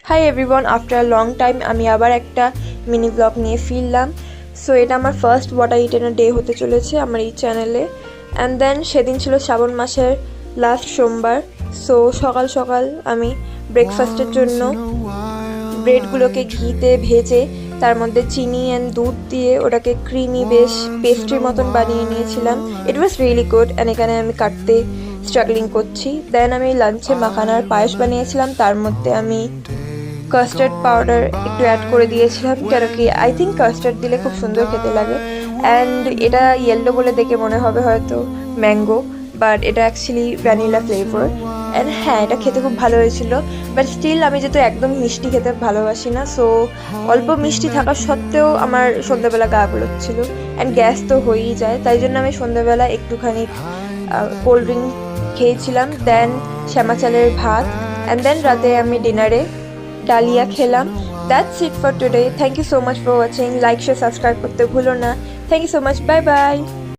Hi everyone, after long time আমি আবার একটা মিনি ব্লগ নিয়ে ফিরলাম। সো এটা আমার first what I it in a day হতে চলেছে আমার এই চ্যানেলে। অ্যান্ড দেন সেদিন ছিল শ্রাবণ মাসের লাস্ট সোমবার। সো সকাল সকাল আমি ব্রেকফাস্টের জন্য ব্রেডগুলোকে ঘিতে ভেজে তার মধ্যে চিনি অ্যান্ড দুধ দিয়ে ওটাকে ক্রিমি বেশ পেস্ট্রির মতন বানিয়ে নিয়েছিলাম। ইট ওয়াজ রিয়েলি গুড। অ্যান্ড এখানে আমি কাটতে স্ট্রাগলিং করছি। দেন আমি লাঞ্চে মাখানার পায়েস বানিয়েছিলাম, তার মধ্যে আমি কাস্টার্ড পাউডার একটু অ্যাড করে দিয়েছিলাম, কেন কি আই থিঙ্ক কাস্টার্ড দিলে খুব সুন্দর খেতে লাগে। অ্যান্ড এটা ইয়েলো বলে দেখে মনে হবে হয়তো ম্যাঙ্গো, বাট এটা অ্যাকচুয়ালি ভ্যানিলা ফ্লেভার। অ্যান্ড হ্যাঁ, এটা খেতে খুব ভালো হয়েছিল। বাট স্টিল আমি যেহেতু একদম মিষ্টি খেতে ভালোবাসি না, সো অল্প মিষ্টি থাকা সত্ত্বেও আমার সন্ধ্যাবেলা গা গুলোচ্ছিল অ্যান্ড গ্যাস তো হয়েই যায়, তাই জন্য আমি সন্ধ্যাবেলা একটুখানি কোল্ড ড্রিঙ্ক খেয়েছিলাম। দেন শ্যামা চালের ভাত। অ্যান্ড দেন রাতে আমি ডিনারে ডালিয়া খেলাম। That's it for today. Thank you so much for watching. Like share subscribe করতে ভুলো না। Thank you so much. Bye by.